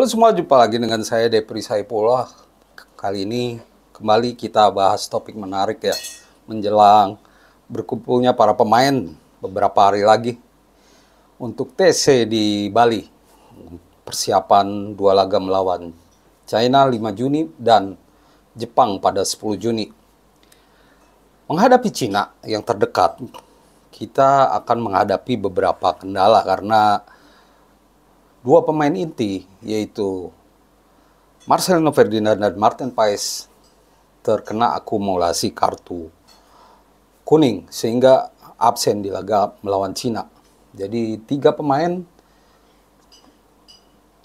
Halo semua, jumpa lagi dengan saya Depri Saipullah. Kali ini kembali kita bahas topik menarik ya, menjelang berkumpulnya para pemain beberapa hari lagi untuk TC di Bali. Persiapan dua laga melawan China 5 Juni dan Jepang pada 10 Juni. Menghadapi Cina yang terdekat, kita akan menghadapi beberapa kendala karena dua pemain inti, yaitu Marcelino Ferdinand dan Martin Paes, terkena akumulasi kartu kuning sehingga absen di laga melawan Cina. Jadi 3 pemain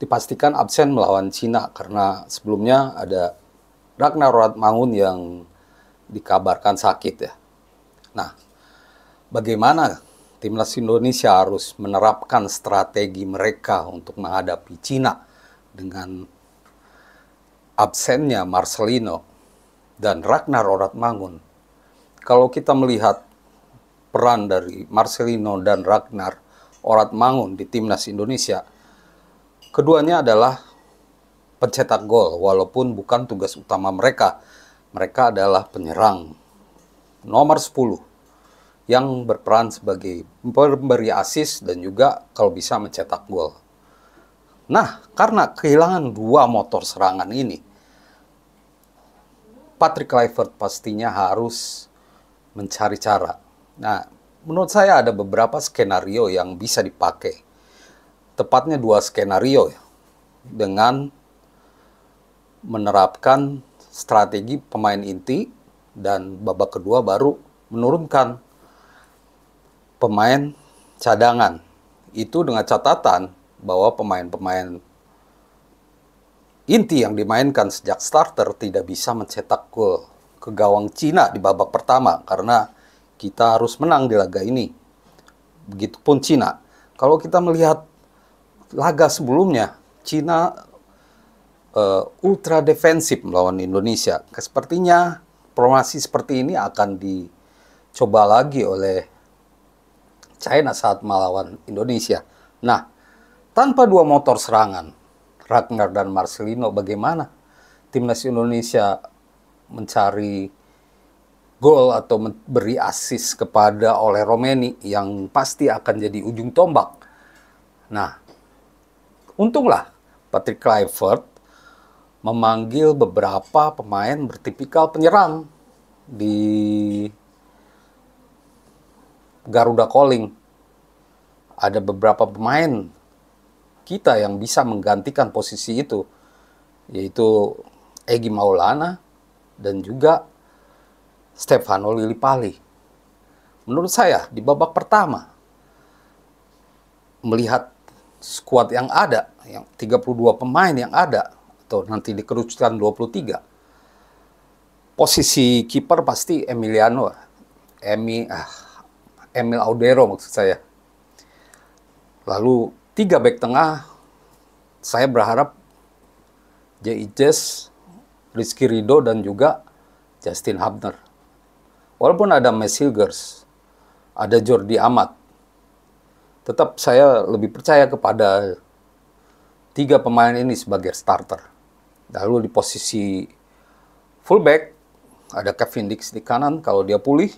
dipastikan absen melawan Cina karena sebelumnya ada Ragnar Ratmangun yang dikabarkan sakit ya. Nah, bagaimana Timnas Indonesia harus menerapkan strategi mereka untuk menghadapi Cina dengan absennya Marcelino dan Ragnar Ratmangun. Kalau kita melihat peran dari Marcelino dan Ragnar Ratmangun di Timnas Indonesia, keduanya adalah pencetak gol, walaupun bukan tugas utama mereka. Mereka adalah penyerang nomor 10 yang berperan sebagai pemberi assist dan juga kalau bisa mencetak gol. Nah, karena kehilangan 2 motor serangan ini, Patrick Kluivert pastinya harus mencari cara. Nah, menurut saya ada beberapa skenario yang bisa dipakai. Tepatnya 2 skenario ya, dengan menerapkan strategi pemain inti dan babak kedua baru menurunkan pemain cadangan. Itu dengan catatan bahwa pemain-pemain inti yang dimainkan sejak starter tidak bisa mencetak gol ke gawang Cina di babak pertama karena kita harus menang di laga ini. Begitupun Cina. Kalau kita melihat laga sebelumnya, Cina ultra defensif melawan Indonesia. Sepertinya formasi seperti ini akan dicoba lagi oleh China saat melawan Indonesia. Nah, tanpa 2 motor serangan, Ragnar dan Marcelino, bagaimana Timnas Indonesia mencari gol atau memberi assist kepada Oleh Romeni yang pasti akan jadi ujung tombak. Nah, untunglah Patrick Kluivert memanggil beberapa pemain bertipikal penyerang di Garuda Calling. Ada beberapa pemain kita yang bisa menggantikan posisi itu, yaitu Egy Maulana dan juga Stefano Lillipali. Menurut saya di babak pertama, melihat skuad yang ada, yang 32 pemain yang ada, atau nanti dikerucutkan 23, posisi kiper pasti Emil Audero maksud saya. Lalu 3 bek tengah, saya berharap J.I.Jes, Rizky Ridho, dan juga Justin Hubner. Walaupun ada Mads Hilgers, ada Jordi Amat, tetap saya lebih percaya kepada 3 pemain ini sebagai starter. Lalu di posisi fullback, ada Kevin Dix di kanan kalau dia pulih.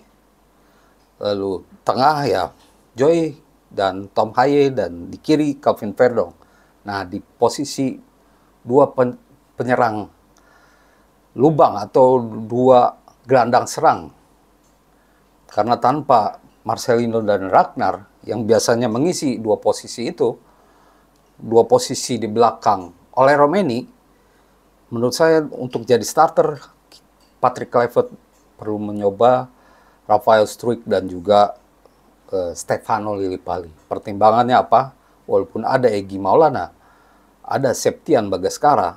Lalu tengah ya Joy dan Tom Haye, dan di kiri Calvin Verdong. Nah, di posisi 2 penyerang lubang atau 2 gelandang serang. Karena tanpa Marcelino dan Ragnar yang biasanya mengisi 2 posisi itu, 2 posisi di belakang Oleh Romeni, menurut saya untuk jadi starter Patrick Kluivert perlu mencoba Rafael Struijk dan juga Stefano Lillipali. Pertimbangannya apa? Walaupun ada Egy Maulana, ada Septian Bagaskara,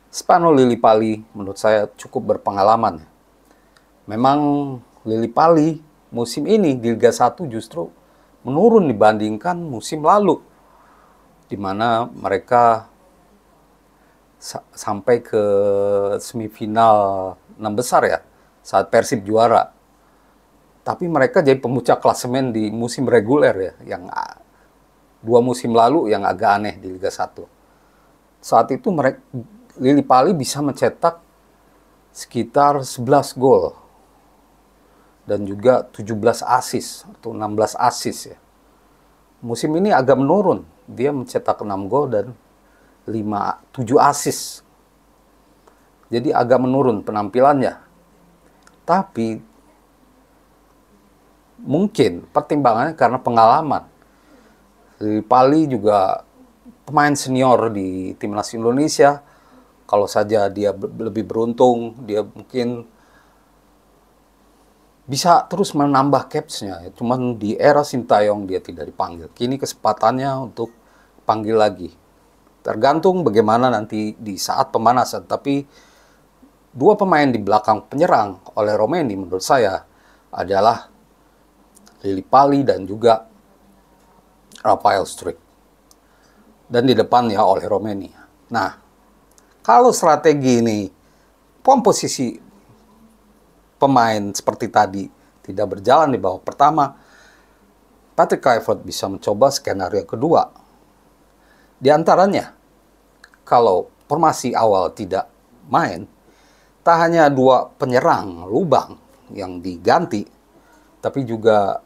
Stefano Lillipali menurut saya cukup berpengalaman. Memang Lillipali musim ini di Liga 1 justru menurun dibandingkan musim lalu, di mana mereka sampai ke semifinal 6 besar ya, saat Persib juara. Tapi mereka jadi pemuncak klasemen di musim reguler ya, yang 2 musim lalu yang agak aneh di Liga 1. saat itu Lily Pali bisa mencetak sekitar 11 gol dan juga 17 assist atau 16 assist ya. Musim ini agak menurun. Dia mencetak 6 gol dan 7 assist. Jadi agak menurun penampilannya. Tapi mungkin pertimbangannya karena pengalaman. Lily Pali juga pemain senior di timnas Indonesia. Kalau saja dia lebih beruntung, dia mungkin bisa terus menambah caps-nya. Cuman di era Sintayong dia tidak dipanggil. Kini kesempatannya untuk panggil lagi. Tergantung bagaimana nanti di saat pemanasan. Tapi dua pemain di belakang penyerang oleh Romeni menurut saya adalah Lily Pali dan juga Rafael Struijk. Dan di depannya oleh Romeni. Nah, kalau strategi ini, komposisi pemain seperti tadi tidak berjalan di babak pertama, Patrick Kluivert bisa mencoba skenario kedua. Di antaranya, kalau formasi awal tidak main, tak hanya dua penyerang lubang yang diganti, tapi juga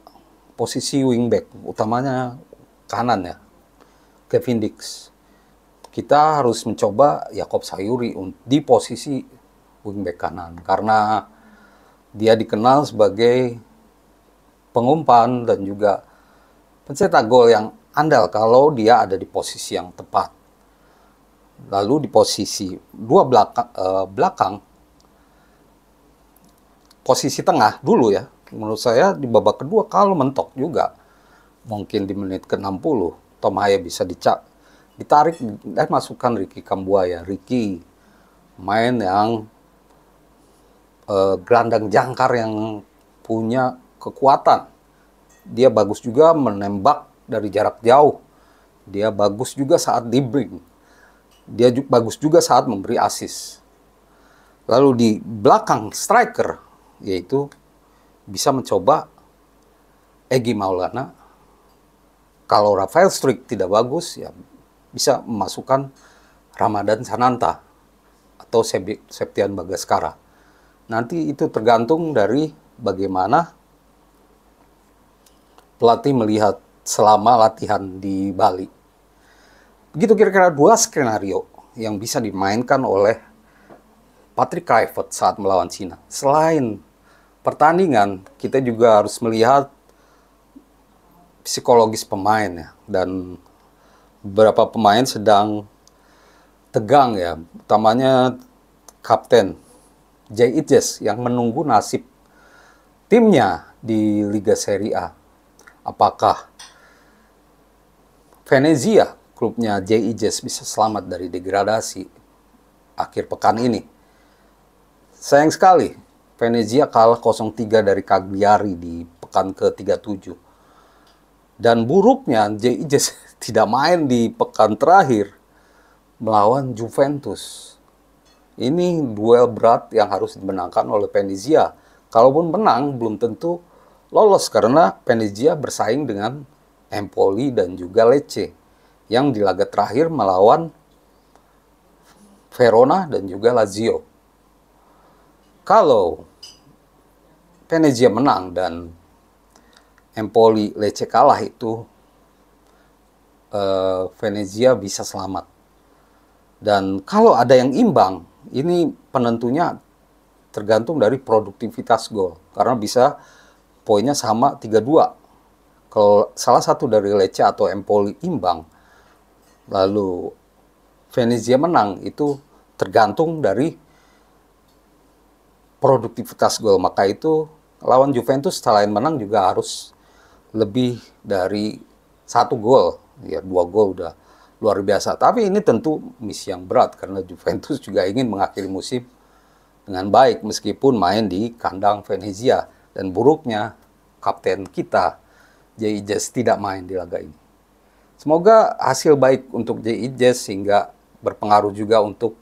posisi wingback, utamanya kanan ya, Kevin Dix. Kita harus mencoba Yacob Sayuri di posisi wingback kanan karena dia dikenal sebagai pengumpan dan juga pencetak gol yang andal kalau dia ada di posisi yang tepat. Lalu di posisi dua belakang, posisi tengah dulu ya, menurut saya di babak kedua kalau mentok juga, mungkin di menit ke-60, Tom Haya bisa ditarik dan masukkan Ricky Kambuaya. Ricky main yang gelandang jangkar yang punya kekuatan. Dia bagus juga menembak dari jarak jauh. Dia bagus juga saat dribbling. Dia bagus juga saat memberi assist. Lalu di belakang striker, yaitu bisa mencoba Egy Maulana. Kalau Rafael Struijk tidak bagus, ya bisa memasukkan Ramadan Sananta atau Septian Bagaskara. Nanti itu tergantung dari bagaimana pelatih melihat selama latihan di Bali. Begitu kira-kira dua skenario yang bisa dimainkan oleh Patrick Kluivert saat melawan Cina. Selain pertandingan, kita juga harus melihat psikologis pemain ya, dan beberapa pemain sedang tegang ya, utamanya kapten Jay Ijes yang menunggu nasib timnya di Liga Serie A. Apakah Venezia, klubnya Jay Ijes, bisa selamat dari degradasi akhir pekan ini? Sayang sekali, Venezia kalah 0-3 dari Cagliari di pekan ke-37. Dan buruknya, Jay Ijes tidak main di pekan terakhir melawan Juventus. Ini duel berat yang harus dimenangkan oleh Venezia. Kalaupun menang, belum tentu lolos karena Venezia bersaing dengan Empoli dan juga Lecce yang di laga terakhir melawan Verona dan juga Lazio. Kalau Venezia menang dan Empoli Lecce kalah, itu Venezia bisa selamat. Dan kalau ada yang imbang, ini penentunya tergantung dari produktivitas gol. Karena bisa poinnya sama 3-2. Kalau salah satu dari Lecce atau Empoli imbang, lalu Venezia menang, itu tergantung dari produktivitas gol. Maka itu lawan Juventus selain menang juga harus lebih dari 1 gol. Ya 2 gol udah luar biasa. Tapi ini tentu misi yang berat karena Juventus juga ingin mengakhiri musim dengan baik meskipun main di kandang Venezia. Dan buruknya kapten kita Jay Ijes tidak main di laga ini. Semoga hasil baik untuk Jay Ijes sehingga berpengaruh juga untuk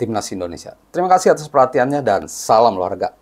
timnas Indonesia. Terima kasih atas perhatiannya dan salam olahraga.